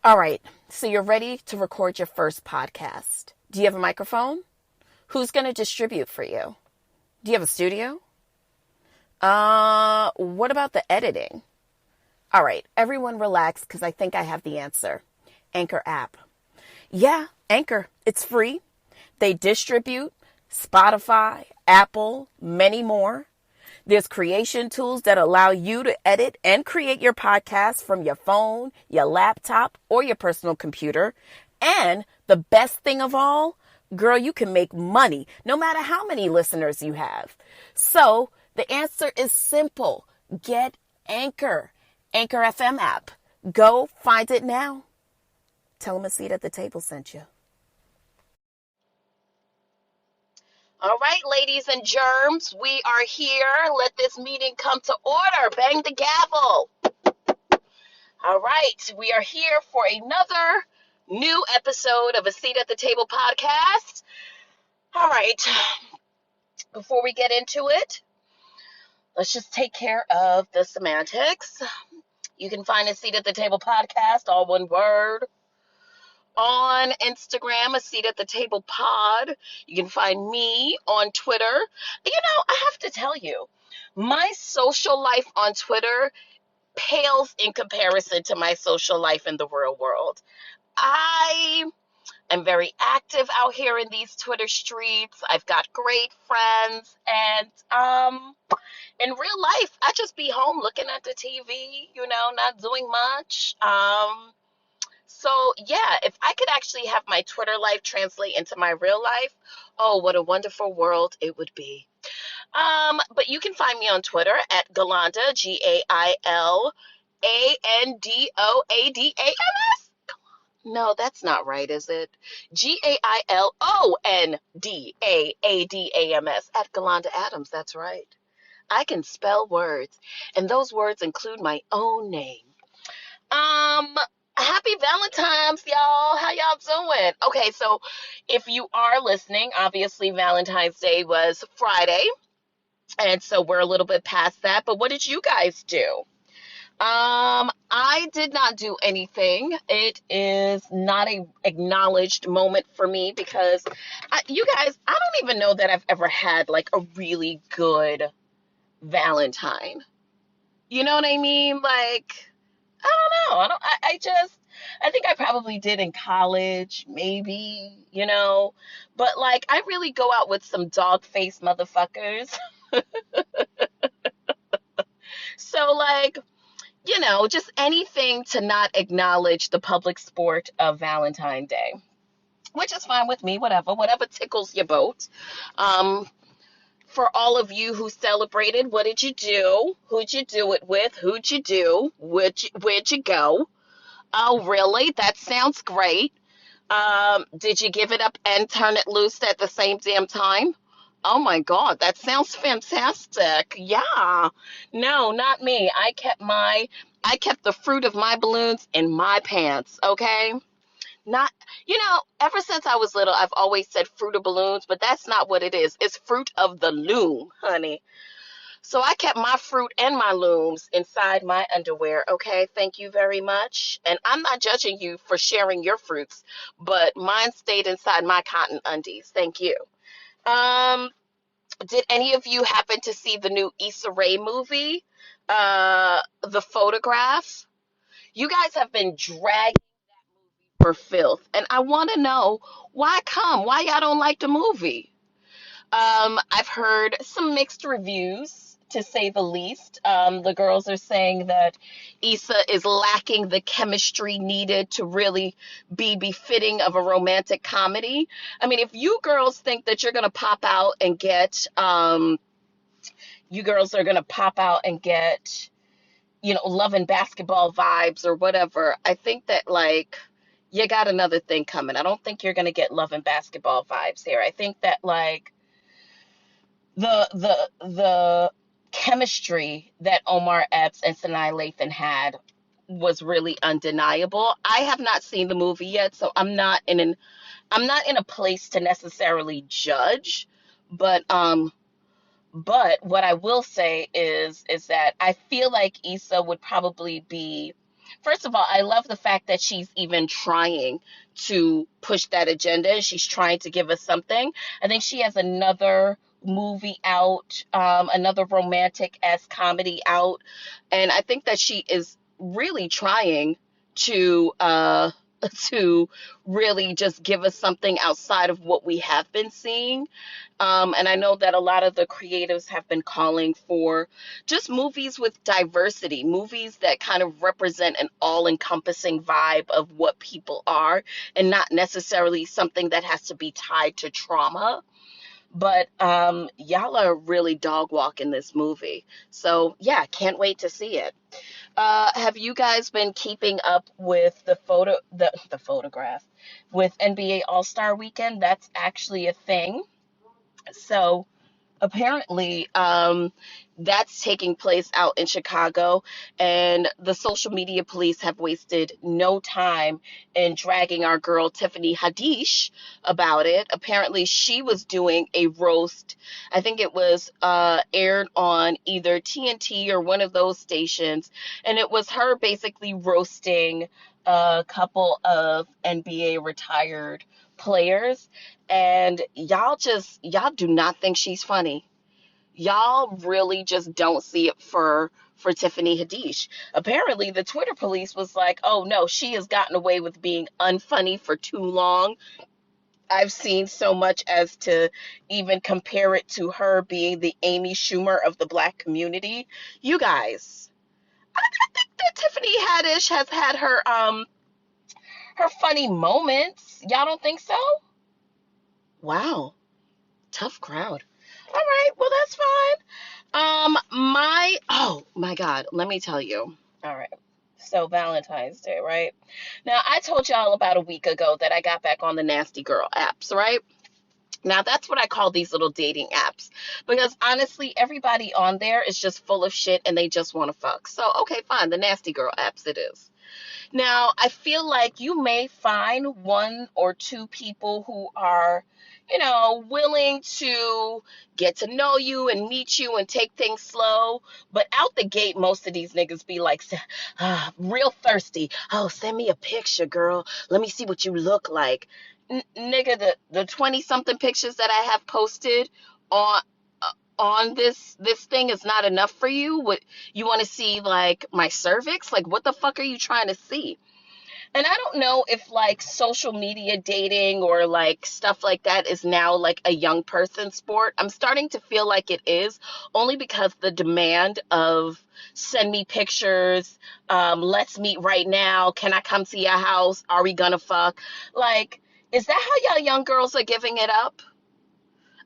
All right, so you're ready to record your first podcast. Do you have a microphone? Who's going to distribute for you? Do you have a studio? What about the editing? All right, everyone relax because I think I have the answer. Anchor app. Yeah, Anchor. It's free. They distribute Spotify, Apple, many more. There's creation tools that allow you to edit and create your podcast from your phone, your laptop, or your personal computer. And the best thing of all, girl, you can make money no matter how many listeners you have. So the answer is simple. Get Anchor. Anchor FM app. Go find it now. Tell them a seat at the table sent you. All right, ladies and germs, we are here. Let this meeting come to order. Bang the gavel. All right, we are here for another new episode of A Seat at the Table podcast. All right, before we get into it, let's just take care of the semantics. You can find A Seat at the Table podcast, all one word, on Instagram, A Seat at the Table pod. You can find me on Twitter. I have to tell you, my social life on Twitter pales in comparison to my social life in the real world. I am very active out here in these Twitter streets. I've got great friends, and in real life, I just be home looking at the TV, not doing much. So yeah, if I could actually have my Twitter life translate into my real life, oh, what a wonderful world it would be. But you can find me on Twitter at Galanda, GAILANDOADAMS. No, that's not right, is it? GAILONDAADAMS at Galanda Adams. That's right. I can spell words, and those words include my own name. Happy Valentine's, y'all. How y'all doing? Okay, so if you are listening, obviously Valentine's Day was Friday, and so we're a little bit past that. But what did you guys do? I did not do anything. It is not a acknowledged moment for me because I don't even know that I've ever had like a really good Valentine. You know what I mean? Like, I don't know. I think I probably did in college, maybe, but like, I really go out with some dog face motherfuckers. So like, just anything to not acknowledge the public sport of Valentine's Day, which is fine with me, whatever tickles your boat. For all of you who celebrated, what did you do? Who'd you do it with? Who'd you do? Where'd you go? Oh, really? That sounds great. Did you give it up and turn it loose at the same damn time? Oh my God, that sounds fantastic. Yeah. No, not me. I kept the fruit of my balloons in my pants, okay? Not, ever since I was little, I've always said fruit of balloons, but that's not what it is. It's fruit of the loom, honey. So I kept my fruit and my looms inside my underwear, okay? Thank you very much. And I'm not judging you for sharing your fruits, but mine stayed inside my cotton undies. Thank you. Did any of you happen to see the new Issa Rae movie, The Photograph? You guys have been dragging for filth, and I want to know why y'all don't like the movie. I've heard some mixed reviews, to say the least. The girls are saying that Issa is lacking the chemistry needed to really be befitting of a romantic comedy. I mean, if you girls think that you're going to pop out and get, Love and Basketball vibes or whatever, I think that, like, you got another thing coming. I don't think you're going to get Love and Basketball vibes here. I think that, like, the chemistry that Omar Epps and Sanaa Lathan had was really undeniable. I have not seen the movie yet, so I'm not in a place to necessarily judge, but what I will say is that I feel like Issa would probably be first of all, I love the fact that she's even trying to push that agenda. She's trying to give us something. I think she has another movie out, another romantic-esque comedy out, and I think that she is really trying to to really just give us something outside of what we have been seeing. And I know that a lot of the creatives have been calling for just movies with diversity, movies that kind of represent an all-encompassing vibe of what people are, and not necessarily something that has to be tied to trauma. But y'all are really dog walking this movie. So yeah, can't wait to see it. Have you guys been keeping up with the photograph with NBA All-Star Weekend? That's actually a thing. So apparently, that's taking place out in Chicago, and the social media police have wasted no time in dragging our girl Tiffany Haddish about it. Apparently, she was doing a roast. I think it was aired on either TNT or one of those stations, and it was her basically roasting a couple of NBA retired players, and y'all do not think she's funny. Y'all really just don't see it for Tiffany Haddish. Apparently the Twitter police was like, oh no, she has gotten away with being unfunny for too long. I've seen so much as to even compare it to her being the Amy Schumer of the black community. You guys, I think that Tiffany Haddish has had her funny moments. Y'all don't think so? Wow, tough crowd. All right, well that's fine. Oh my God, let me tell you. All right. So Valentine's Day, right? Now I told y'all about a week ago that I got back on the Nasty Girl apps, right? Now that's what I call these little dating apps, because honestly, everybody on there is just full of shit and they just want to fuck. So okay, fine, the Nasty Girl apps it is. Now, I feel like you may find one or two people who are, willing to get to know you and meet you and take things slow. But out the gate, most of these niggas be like, real thirsty. Oh, send me a picture, girl. Let me see what you look like. Nigga, the 20-something pictures that I have posted on this thing is not enough for you. What, you want to see like my cervix? Like what the fuck are you trying to see? And I don't know if like social media dating or like stuff like that is now like a young person sport. I'm starting to feel like it is, only because the demand of send me pictures, let's meet right now, can I come to your house, are we gonna fuck, like, is that how y'all young girls are giving it up?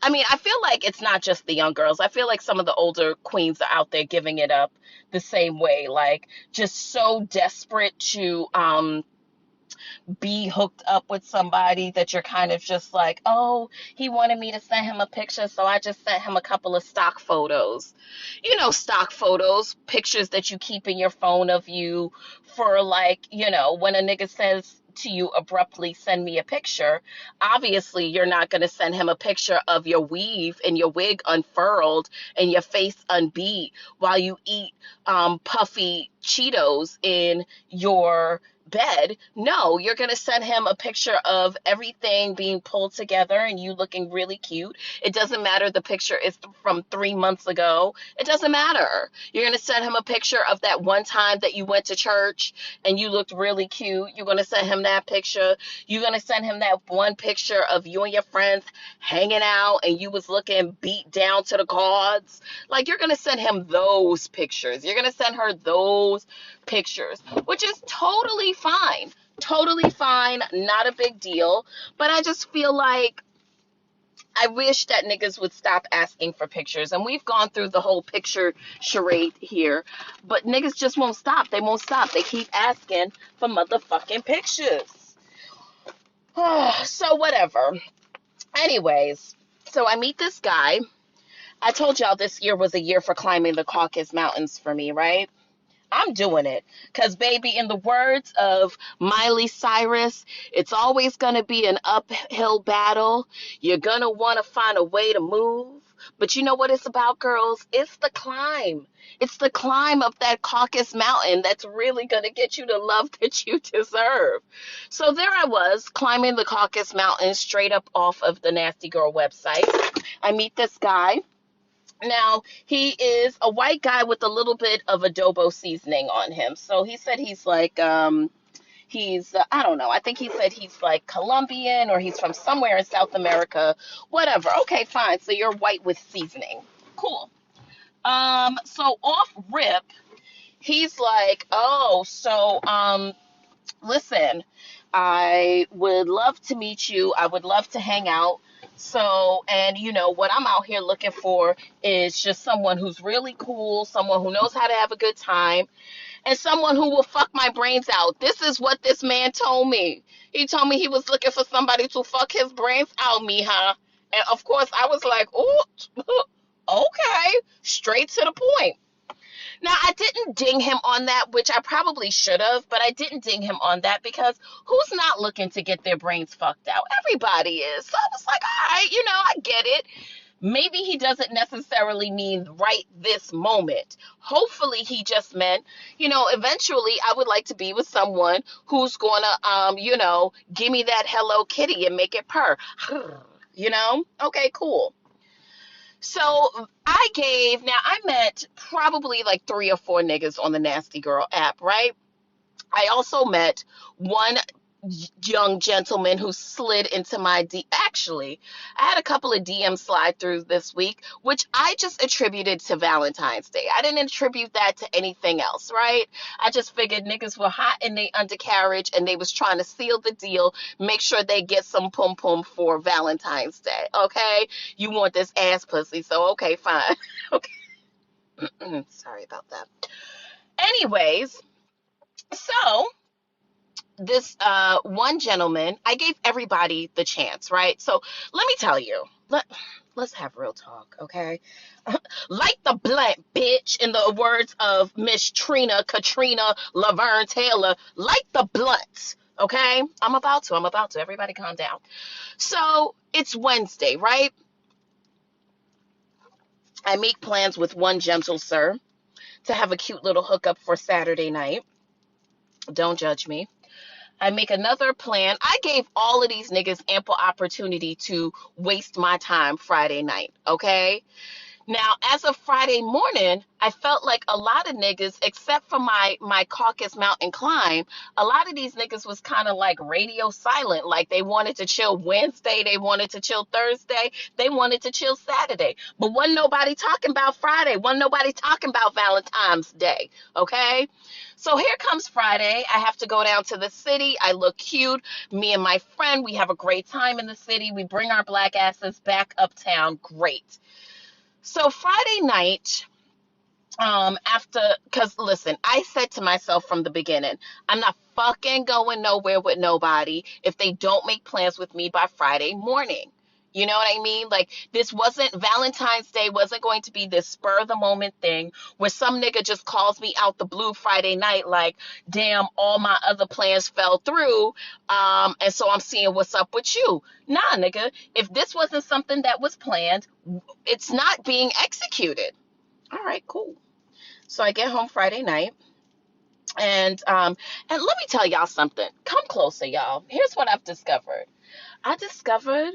I mean, I feel like it's not just the young girls. I feel like some of the older queens are out there giving it up the same way, like just so desperate to be hooked up with somebody that you're kind of just like, oh, he wanted me to send him a picture, so I just sent him a couple of stock photos. Stock photos, pictures that you keep in your phone of you for like, when a nigga says to you abruptly, send me a picture, obviously you're not going to send him a picture of your weave and your wig unfurled and your face unbeat while you eat puffy Cheetos in your bed. No, you're going to send him a picture of everything being pulled together and you looking really cute. It doesn't matter the picture is from 3 months ago. It doesn't matter. You're going to send him a picture of that one time that you went to church and you looked really cute. You're going to send him that picture. You're going to send him that one picture of you and your friends hanging out and you was looking beat down to the gods. Like, you're going to send him those pictures. You're going to send her those pictures, which is totally fine. Totally fine. Not a big deal. But I just feel like I wish that niggas would stop asking for pictures. And we've gone through the whole picture charade here. But niggas just won't stop. They won't stop. They keep asking for motherfucking pictures. So whatever. Anyways, so I meet this guy. I told y'all this year was a year for climbing the Caucasus Mountains for me, right? I'm doing it. Because, baby, in the words of Miley Cyrus, it's always going to be an uphill battle. You're going to want to find a way to move. But you know what it's about, girls? It's the climb. It's the climb of that Caucasus Mountain that's really going to get you the love that you deserve. So there I was, climbing the Caucasus Mountain straight up off of the Nasty Girl website. I meet this guy. Now, he is a white guy with a little bit of adobo seasoning on him. So he said he's like, I don't know. I think he said he's like Colombian or he's from somewhere in South America. Whatever. Okay, fine. So you're white with seasoning. Cool. So off rip, he's like, oh, so, listen, I would love to meet you. I would love to hang out. So, and you know, what I'm out here looking for is just someone who's really cool, someone who knows how to have a good time, and someone who will fuck my brains out. This is what this man told me. He told me he was looking for somebody to fuck his brains out, mija. And of course, I was like, oh, okay, straight to the point. Now, I didn't ding him on that, which I probably should have, but I didn't ding him on that because who's not looking to get their brains fucked out? Everybody is. So I was like, all right, I get it. Maybe he doesn't necessarily mean right this moment. Hopefully he just meant, eventually I would like to be with someone who's going to, give me that Hello Kitty and make it purr. Okay, cool. So I met probably like 3 or 4 niggas on the Nasty Girl app, right? I also met one young gentleman who slid into my actually, I had a couple of DMs slide through this week, which I just attributed to Valentine's Day. I didn't attribute that to anything else, right? I just figured niggas were hot in their undercarriage and they was trying to seal the deal, make sure they get some pum pum for Valentine's Day, okay? You want this ass pussy, so okay, fine. Okay. Sorry about that. Anyways, so this one gentleman, I gave everybody the chance, right? So let me tell you, let's have real talk, okay? Light the blunt, bitch, in the words of Miss Katrina Laverne Taylor. Light the blunt, okay? I'm about to. Everybody calm down. So it's Wednesday, right? I make plans with one gentle sir to have a cute little hookup for Saturday night. Don't judge me. I make another plan. I gave all of these niggas ample opportunity to waste my time Friday night, okay? Now, as of Friday morning, I felt like a lot of niggas, except for my Caucasus Mountain climb, a lot of these niggas was kind of like radio silent. Like they wanted to chill Wednesday, they wanted to chill Thursday, they wanted to chill Saturday. But wasn't nobody talking about Friday, wasn't nobody talking about Valentine's Day, okay? So here comes Friday. I have to go down to the city. I look cute. Me and my friend, we have a great time in the city. We bring our black asses back uptown. Great. So Friday night, because listen, I said to myself from the beginning, I'm not fucking going nowhere with nobody if they don't make plans with me by Friday morning. You know what I mean? Like, Valentine's Day wasn't going to be this spur of the moment thing where some nigga just calls me out the blue Friday night like, damn, all my other plans fell through, and so I'm seeing what's up with you. Nah, nigga, if this wasn't something that was planned, it's not being executed. All right, cool. So I get home Friday night, and let me tell y'all something. Come closer, y'all. Here's what I've discovered. I discovered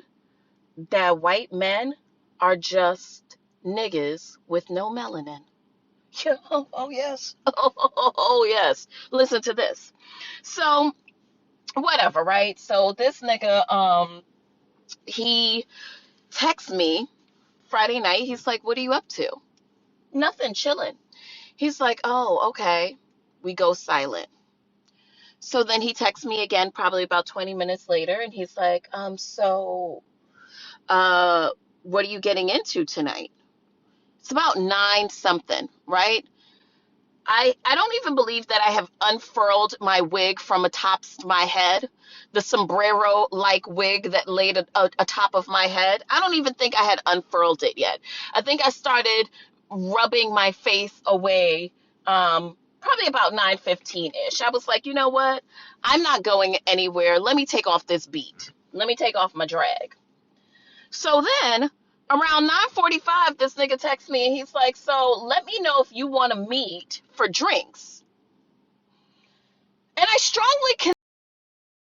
that white men are just niggas with no melanin. Yeah, oh yes. Oh yes. Listen to this. So, whatever, right? So this nigga, he texts me Friday night. He's like, what are you up to? Nothing, chilling. He's like, oh, okay. We go silent. So then he texts me again, probably about 20 minutes later, and he's like, what are you getting into tonight? It's about 9 something, right? I don't even believe that I have unfurled my wig from atop my head, the sombrero-like wig that laid atop of my head. I don't even think I had unfurled it yet. I think I started rubbing my face away probably about 9:15-ish. I was like, you know what? I'm not going anywhere. Let me take off this beat. Let me take off my drag. So then around 9:45, this nigga texts me and he's like, so let me know if you want to meet for drinks. And I strongly